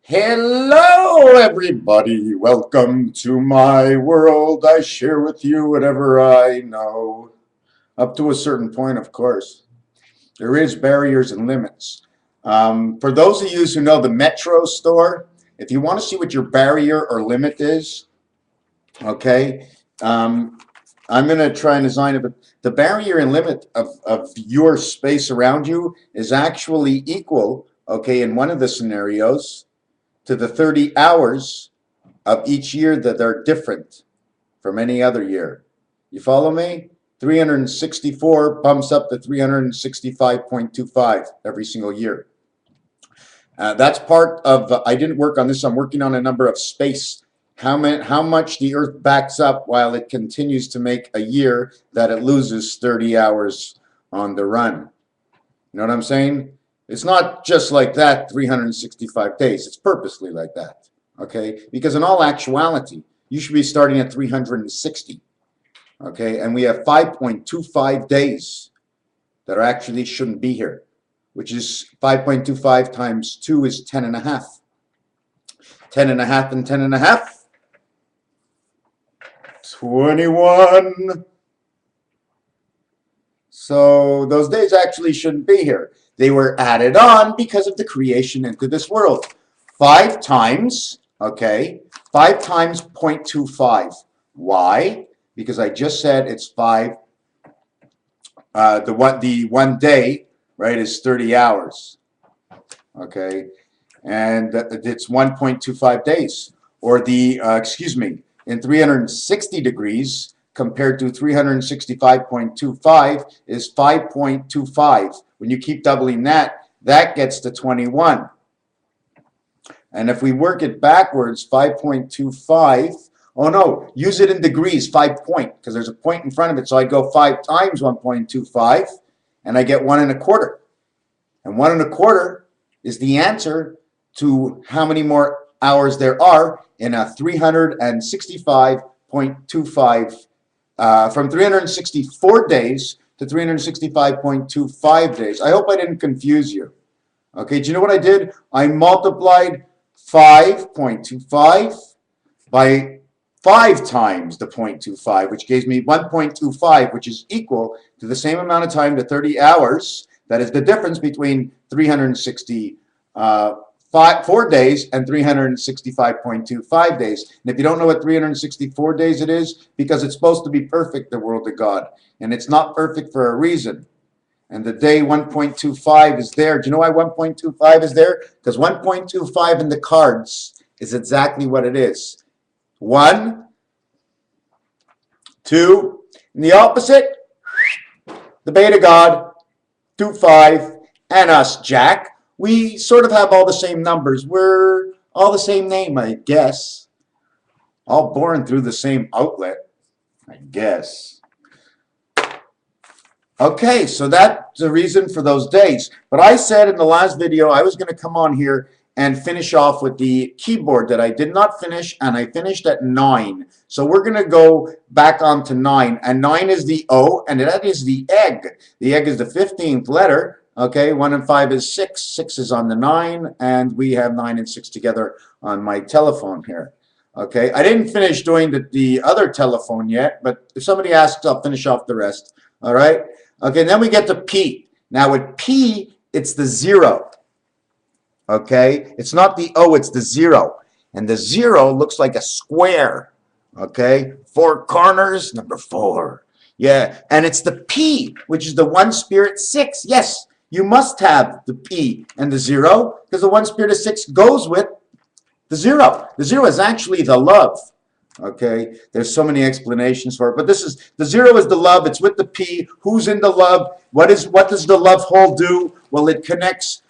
Hello, everybody. Welcome to my world. I share with you whatever I know. Up to a certain point, of course. There is barriers and limits. For those of you who know the Metro store, if you want to see what your barrier or limit is, okay, I'm going to try and design it, but the barrier and limit of your space around you is actually equal, okay, in one of the scenarios, to the 30 hours of each year that are different from any other year. You follow me? 364 bumps up to 365.25 every single year. That's part of, I didn't work on this, I'm working on a number of space. How much the Earth backs up while it continues to make a year that it loses 30 hours on the run. You know what I'm saying? It's not just like that 365 days. It's purposely like that, okay? Because in all actuality, you should be starting at 360, okay? And we have 5.25 days that actually shouldn't be here, which is 5.25 times 2 is 10 and a half. 10 and a half and 10 and a half. 21. So those days actually shouldn't be here. They were added on because of the creation into this world. 5 times, okay, 5 times 0.25. Why? Because I just said it's 5. The one day, right, is 30 hours. Okay, and it's 1.25 days. Or the, in 360 degrees, compared to 365.25 is 5.25. When you keep doubling that, that gets to 21. And if we work it backwards, 5.25, oh no, use it in degrees, 5 point, because there's a point in front of it. So I go 5 times 1.25, and I get 1 1/4. And 1 1/4 is the answer to how many more hours there are in a 365.25 from 364 days to 365.25 days. I hope I didn't confuse you. Okay, do you know what I did? I multiplied 5.25 by 5 times the 0.25, which gives me 1.25, which is equal to the same amount of time, to 30 hours. That is the difference between 364 days and 365.25 days. And if you don't know what 364 days it is, because it's supposed to be perfect, the world of God. And it's not perfect for a reason. And the day 1.25 is there. Do you know why 1.25 is there? Because 1.25 in the cards is exactly what it is. 1, 2, and the opposite, the beta God, 2, 5, and us, Jack. We sort of have all the same numbers. We're all the same name, I guess. All born through the same outlet, I guess. Okay, so that's the reason for those days. But I said in the last video I was going to come on here and finish off with the keyboard that I did not finish, and I finished at 9. So we're going to go back on to 9. And 9 is the O, and that is the egg. The egg is the 15th letter. Okay, 1 and 5 is 6. 6 is on the 9, and we have 9 and 6 together on my telephone here. Okay, I didn't finish doing the other telephone yet, but if somebody asks, I'll finish off the rest. All right. Okay, then we get to P. Now with P, it's the 0. Okay, it's not the O, it's the 0. And the 0 looks like a square. Okay, 4 corners, number 4. Yeah, and it's the P, which is the 1 spirit 6. Yes, you must have the P and the 0, because the 1 spirit of 6 goes with the 0. The 0 is actually the love. Okay, there's so many explanations for it, but this is the 0 is the love. It's with the P. Who's in the love? What does the love hole do? Well, it connects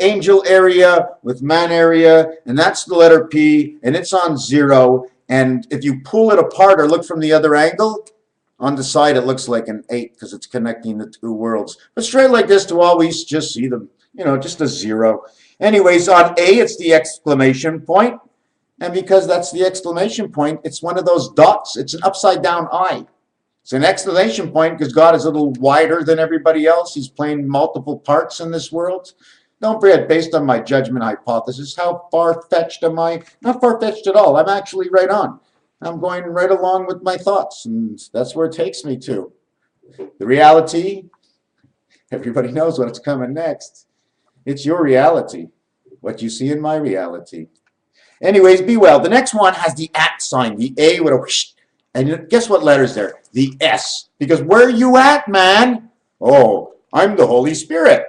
angel area with man area, and that's the letter P, and it's on 0. And if you pull it apart or look from the other angle, on the side it looks like an 8 because it's connecting the 2 worlds. But straight like this, to always just see them, you know, just a 0. Anyways, on A, it's the exclamation point. And because that's the exclamation point, it's one of those dots. It's an upside down I. It's an exclamation point because God is a little wider than everybody else. He's playing multiple parts in this world. Don't forget, based on my judgment hypothesis, how far-fetched am I? Not far-fetched at all. I'm actually right on. I'm going right along with my thoughts, and that's where it takes me to. The reality, everybody knows what's coming next. It's your reality, what you see in my reality. Anyways, be well. The next one has the at sign, the A with a whoosh. And guess what letter's there? The S. Because where are you at, man? Oh, I'm the Holy Spirit.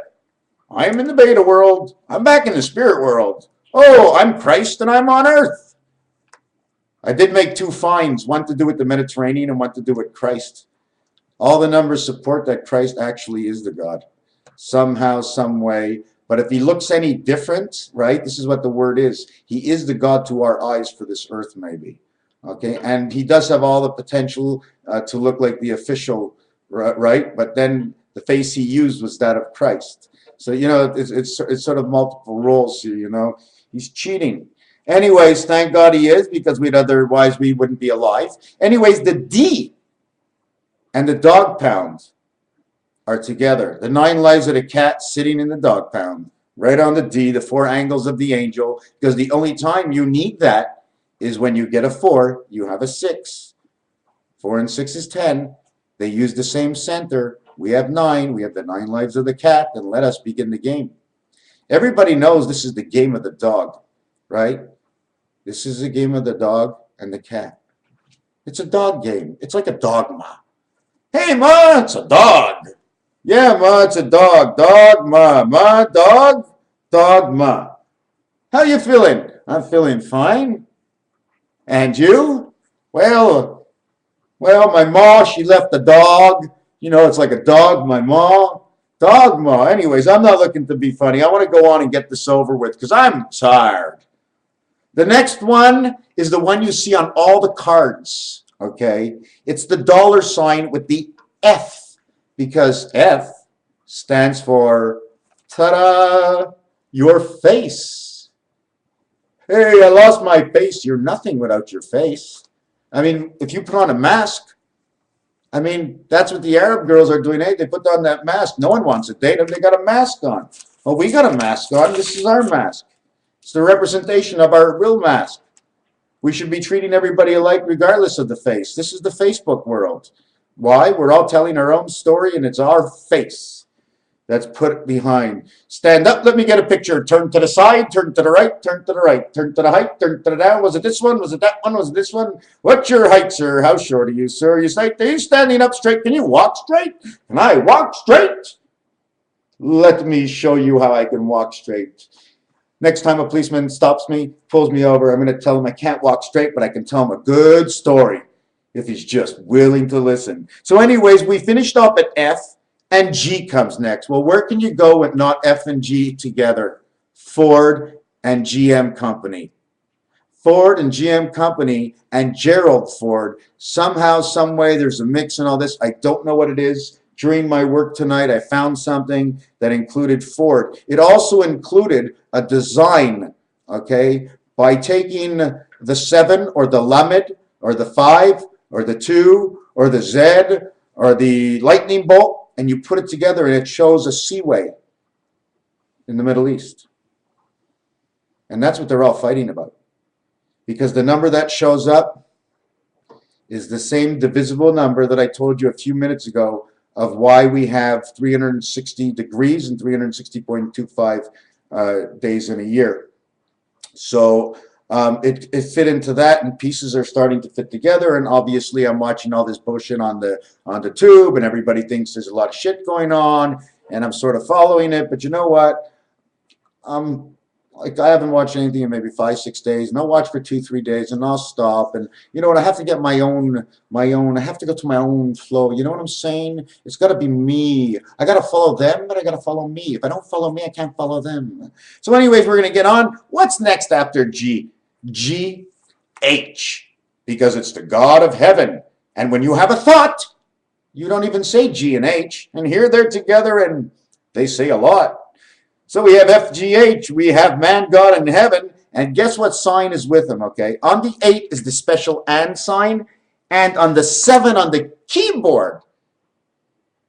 I'm in the beta world. I'm back in the spirit world. Oh, I'm Christ and I'm on earth. I did make 2 finds, one to do with the Mediterranean and one to do with Christ. All the numbers support that Christ actually is the God. Somehow, some way. But if he looks any different, right, this is what the word is. He is the God to our eyes for this earth, maybe. Okay, and he does have all the potential to look like the official, right? But then the face he used was that of Christ. So, you know, it's sort of multiple roles here, you know. He's cheating. Anyways, thank God he is, because otherwise we wouldn't be alive. Anyways, the D and the dog pound are together. The 9 lives of the cat sitting in the dog pound. Right on the D, the 4 angles of the angel. Because the only time you need that is when you get a 4, you have a 6. 4 and 6 is 10. They use the same center. We have 9. We have the 9 lives of the cat. And let us begin the game. Everybody knows this is the game of the dog, right? This is the game of the dog and the cat. It's a dog game. It's like a dogma. Hey, Ma, it's a dog. Yeah, Ma, it's a dog. Dogma. Ma, dog. Dogma. How you feeling? I'm feeling fine. And you? Well, my ma, she left the dog. You know, it's like a dog, my ma. Dogma. Anyways, I'm not looking to be funny. I want to go on and get this over with because I'm tired. The next one is the one you see on all the cards, okay? It's the $ with the F, because F stands for, ta-da, your face. Hey, I lost my face. You're nothing without your face. I mean, if you put on a mask, I mean, that's what the Arab girls are doing. Hey, they put on that mask. No one wants to date them. They got a mask on. Well, we got a mask on. This is our mask. It's the representation of our real mask. We should be treating everybody alike regardless of the face. This is the Facebook world. Why? We're all telling our own story, and it's our face that's put behind. Stand up, let me get a picture. Turn to the side, turn to the right, turn to the right, turn to the height, turn to the down. Was it this one? Was it that one? Was it this one? What's your height, sir? How short are you, sir? You say, are you standing up straight? Can you walk straight? Can I walk straight? Let me show you how I can walk straight. Next time a policeman stops me, pulls me over, I'm going to tell him I can't walk straight, but I can tell him a good story if he's just willing to listen. So anyways, we finished up at F, and G comes next. Well, where can you go with not F and G together? Ford and GM Company. Ford and GM Company and Gerald Ford. Somehow, some way, there's a mix in all this. I don't know what it is. During my work tonight, I found something that included Ford. It also included a design, okay, by taking the 7 or the Lamed or the 5 or the 2 or the Z or the lightning bolt, and you put it together and it shows a seaway in the Middle East. And that's what they're all fighting about. Because the number that shows up is the same divisible number that I told you a few minutes ago of why we have 360 degrees and 360.25 days in a year. So it fit into that, and pieces are starting to fit together. And obviously, I'm watching all this bullshit on the tube, and everybody thinks there's a lot of shit going on, and I'm sort of following it. But you know what? Like, I haven't watched anything in maybe 5-6 days, and I'll watch for 2-3 days, and I'll stop. And you know what? I have to get my own. I have to go to my own flow. You know what I'm saying? It's got to be me. I got to follow them, but I got to follow me. If I don't follow me, I can't follow them. So anyways, we're going to get on. What's next after G? G, H, because it's the God of heaven. And when you have a thought, you don't even say G and H. And here they're together, and they say a lot. So we have FGH, we have man, God, and heaven, and guess what sign is with them, okay? On the 8 is the special and sign, and on the 7 on the keyboard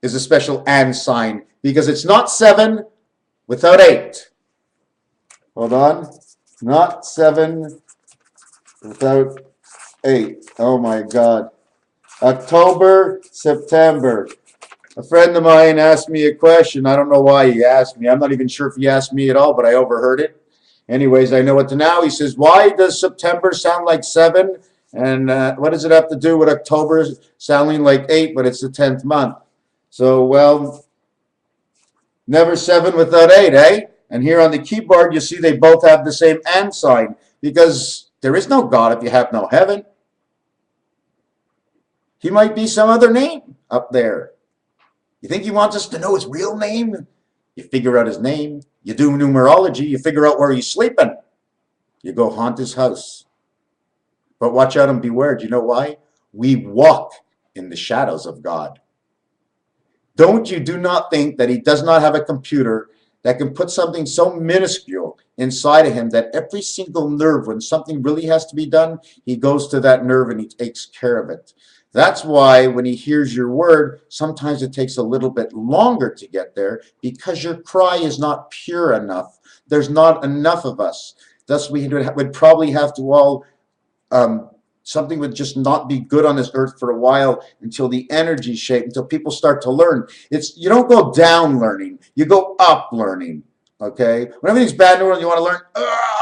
is a special and sign, because it's not 7 without 8. Hold on. Not 7 without 8. Oh my God. October, September. A friend of mine asked me a question. I don't know why he asked me. I'm not even sure if he asked me at all, but I overheard it. Anyways, I know it now. He says, why does September sound like 7? And what does it have to do with October sounding like 8, but it's the 10th month? So, well, never 7 without 8, eh? And here on the keyboard, you see they both have the same and sign, because there is no God if you have no heaven. He might be some other name up there. You think he wants us to know his real name? You figure out his name. You do numerology. You figure out where he's sleeping. You go haunt his house. But watch out and beware. Do you know why? We walk in the shadows of God. Do not think that he does not have a computer that can put something so minuscule inside of him that every single nerve, when something really has to be done, he goes to that nerve and he takes care of it. That's why when he hears your word, sometimes it takes a little bit longer to get there, because your cry is not pure enough. There's not enough of us. Thus, we would probably have to all, something would just not be good on this earth for a while until the energy shape, until people start to learn. You don't go down learning, you go up learning. Okay, when everything's bad in the world, you want to learn.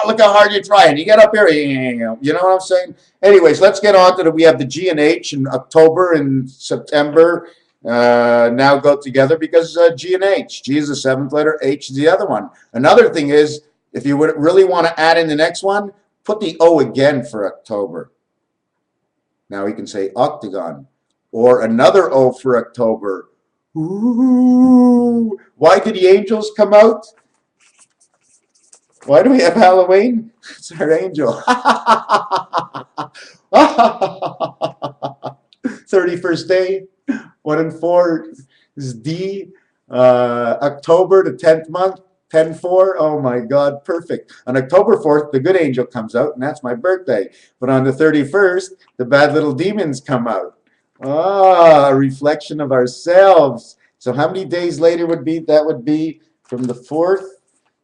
Look how hard you're trying. You get up here, you know what I'm saying? Anyways, let's get on to it. We have the G and H in October and September now go together because G and H. G is the 7th letter, H is the other one. Another thing is, if you would really want to add in the next one, put the O again for October. Now we can say octagon, or another O for October. Ooh. Why did the angels come out? Why do we have Halloween? It's our angel. 31st day, 1 and 4 is D. October, the 10th month, 10-4. Oh my God, perfect. On October 4th, the good angel comes out, and that's my birthday. But on the 31st, the bad little demons come out. A reflection of ourselves. So how many days later would be? That would be from the 4th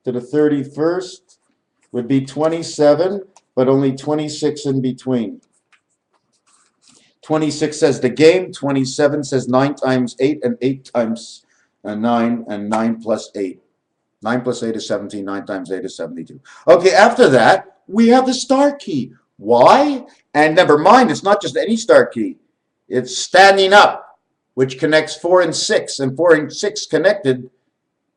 to the 31st would be 27, but only 26 in between. 26 says the game, 27 says 9 times 8, and 8 times 9, and 9 plus 8. 9 plus 8 is 17, 9 times 8 is 72. Okay, after that, we have the star key. Why? And never mind, it's not just any star key. It's standing up, which connects 4 and 6, and 4 and 6 connected.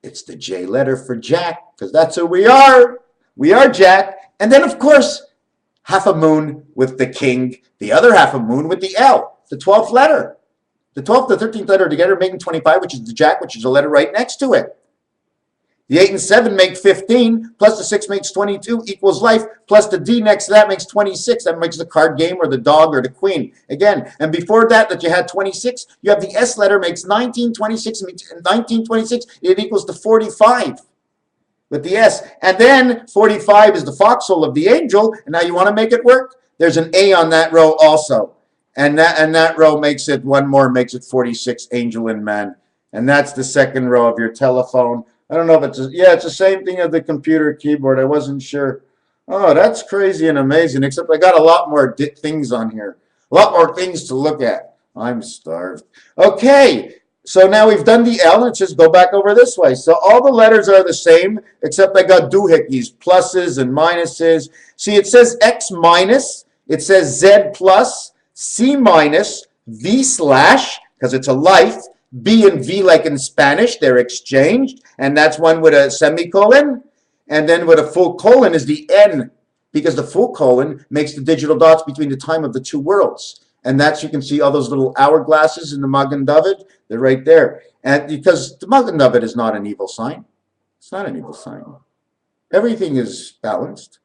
It's the J letter for Jack, because that's who we are. We are Jack. And then, of course, half a moon with the king, the other half a moon with the L, the 12th letter. The 12th and 13th letter together making 25, which is the Jack, which is a letter right next to it. The 8 and 7 make 15, plus the 6 makes 22, equals life, plus the D next to that makes 26. That makes the card game or the dog or the queen. Again, and before that you had 26, you have the S letter makes 19, 26, 19, 26. It equals to 45 with the S. And then 45 is the foxhole of the angel. And now you want to make it work? There's an A on that row also. And that row makes it, one more makes it 46, angel and man. And that's the second row of your telephone. I don't know if it's, it's the same thing as the computer keyboard. I wasn't sure. Oh, that's crazy and amazing, except I got a lot more things on here. A lot more things to look at. I'm starved. Okay, so now we've done the L, and it says go back over this way. So all the letters are the same, except I got doohickeys, pluses and minuses. See, it says X minus, it says Z plus, C minus, V slash, because it's a life, B and V like in Spanish, they're exchanged, and that's one with a semicolon, and then with a full colon is the N, because the full colon makes the digital dots between the time of the two worlds. And that's, you can see all those little hourglasses in the Magen David, they're right there. And because the Magen David is not an evil sign. It's not an evil sign. Everything is balanced.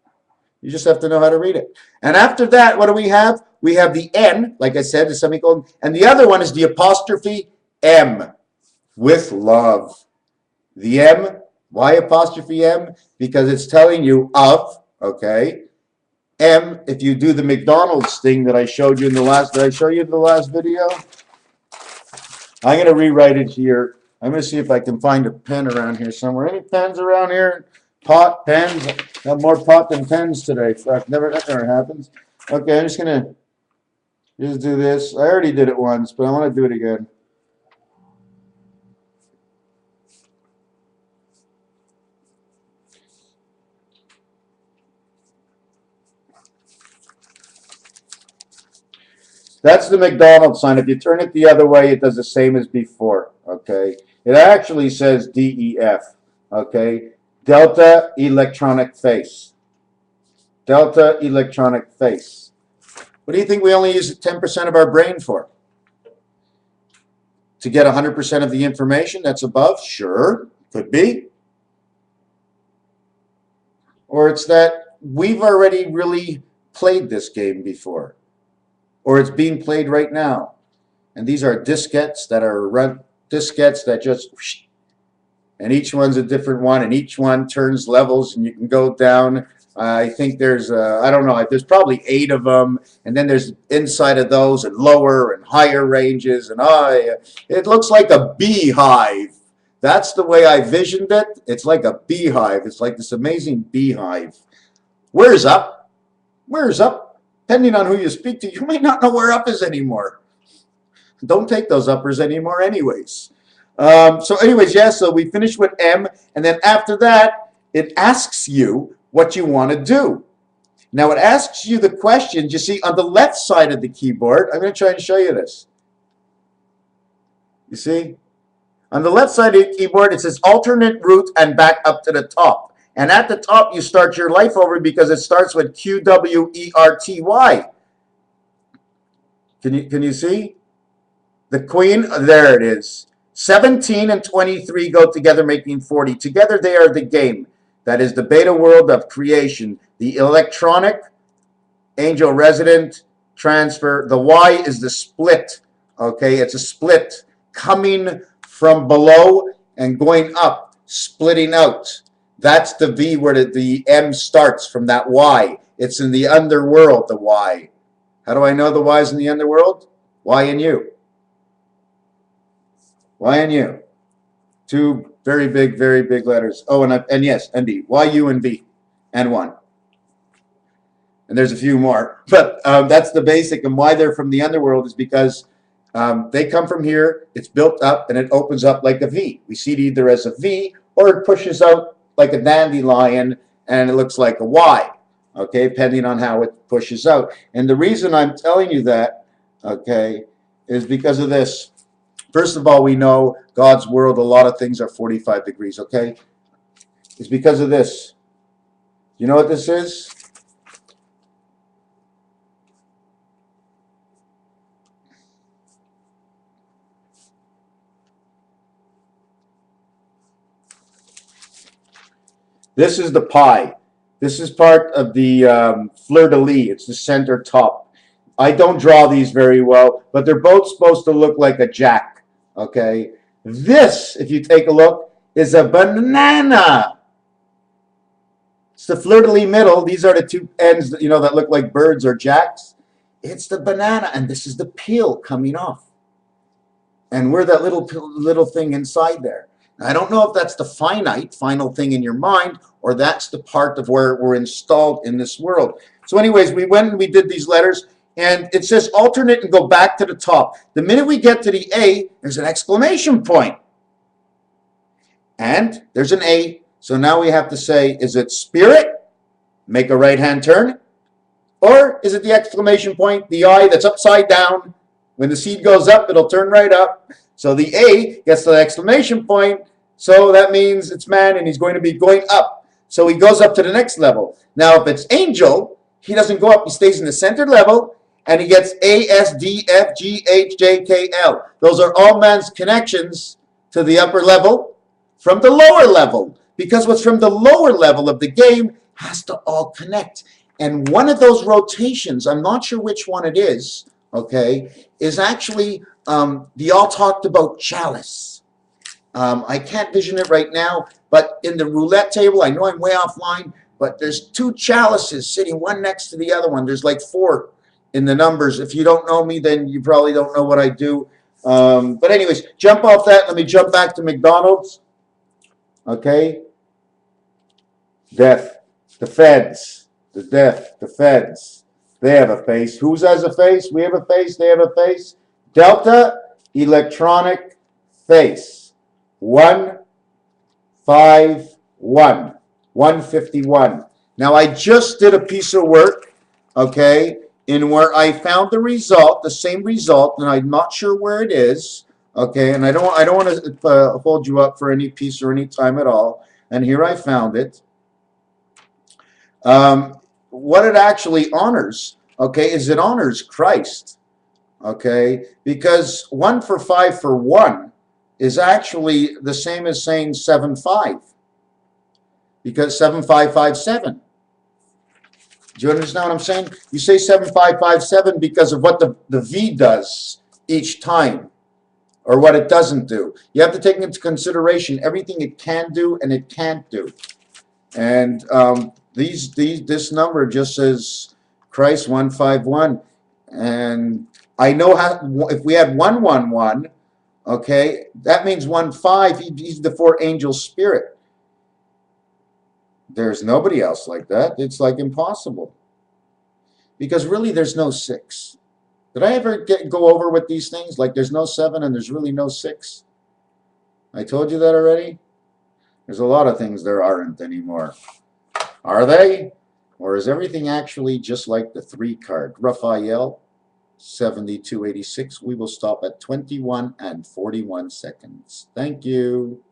You just have to know how to read it. And after that, what do we have? We have the N, like I said, the semicolon, and the other one is the apostrophe M, with love. The M, why apostrophe M? Because it's telling you of, okay? M, if you do the McDonald's thing that I showed you in the last, did I show you in the last video? I'm going to rewrite it here. I'm going to see if I can find a pen around here somewhere. Any pens around here? Pot, pens? Got more pot than pens today. Fuck, that never happens. Okay, I'm just gonna just do this. I already did it once, but I want to do it again. That's the McDonald's sign. If you turn it the other way, it does the same as before. Okay, it actually says DEF. Okay, Delta electronic face. Delta electronic face. What do you think we only use 10% of our brain for? To get 100% of the information that's above? Sure, could be. Or it's that we've already really played this game before. Or it's being played right now. And these are diskettes that are diskettes that just, and each one's a different one, and each one turns levels, and you can go down. I think there's, I don't know, there's probably 8 of them, and then there's inside of those and lower and higher ranges, and it looks like a beehive. That's the way I visioned it. It's like a beehive. It's like this amazing beehive. Where's up? Where's up? Depending on who you speak to, you may not know where up is anymore. Don't take those uppers anymore anyways. So anyways, yeah, so we finished with M, and then after that, it asks you what you want to do. Now, it asks you the questions. You see, on the left side of the keyboard, I'm going to try and show you this. You see? On the left side of the keyboard, it says alternate route and back up to the top. And at the top, you start your life over because it starts with QWERTY. Can you see? The Queen, there it is. 17 and 23 go together, making 40. Together, they are the game. That is the beta world of creation. The electronic, angel resident, transfer. The Y is the split. Okay, it's a split coming from below and going up, splitting out. That's the V where the M starts from that Y. It's in the underworld, the Y. How do I know the Y's in the underworld? Y and U. Y and U. 2 very big letters. Oh, and yes, and B. Y, U, and V. And 1. And there's a few more. But that's the basic. And why they're from the underworld is because they come from here. It's built up, and it opens up like a V. We see it either as a V, or it pushes out like a dandelion, and it looks like a Y, okay, depending on how it pushes out. And the reason I'm telling you that, okay, is because of this. First of all, we know God's world, a lot of things are 45 degrees, okay? It's because of this. You know what this is? This is the pie. This is part of the fleur-de-lis. It's the center top. I don't draw these very well, but they're both supposed to look like a jack. Okay? This, if you take a look, is a banana. It's the fleur-de-lis middle. These are the 2 ends that, that look like birds or jacks. It's the banana, and this is the peel coming off. And we're that little thing inside there. I don't know if that's the final thing in your mind, or that's the part of where we're installed in this world. So anyways, we went and we did these letters, and it says alternate and go back to the top. The minute we get to the A, there's an exclamation point. And there's an A. So now we have to say, is it spirit? Make a right-hand turn. Or is it the exclamation point, the I that's upside down? When the seed goes up, it'll turn right up. So the A gets the exclamation point, so that means it's man, and he's going to be going up. So he goes up to the next level. Now, if it's angel, he doesn't go up. He stays in the center level, and he gets A, S, D, F, G, H, J, K, L. Those are all man's connections to the upper level from the lower level, because what's from the lower level of the game has to all connect. And one of those rotations, I'm not sure which one it is, okay, is actually the all talked about chalice. I can't vision it right now, but in the roulette table, I know I'm way offline, but there's 2 chalices sitting one next to the other one. There's like 4 in the numbers. If you don't know me, then you probably don't know what I do. But anyways, jump off that. Let me jump back to McDonald's. Okay. Death. The feds, the death, the feds. They have a face. Who has a face? We have a face. They have a face. Delta, electronic face. 151. 151. Now I just did a piece of work, okay, in where I found the result, the same result, and I'm not sure where it is, okay, and I don't want to hold you up for any piece or any time at all. And here I found it. What it actually honors, okay, is it honors Christ, okay, because 1 for 5 for 1 is actually the same as saying 7-5, because 7557. Do you understand what I'm saying? You say 7557 because of what the V does each time, or what it doesn't do. You have to take into consideration everything it can do and it can't do. And this number just says Christ 151, and I know how. If we had 111, okay, that means 15. He's the 4 angel spirit. There's nobody else like that. It's like impossible, because really there's no 6. Did I ever go over with these things? Like there's no 7 and there's really no 6. I told you that already. There's a lot of things there aren't anymore. Are they? Or is everything actually just like the 3 card? Raphael, 7286. We will stop at 21 and 41 seconds. Thank you.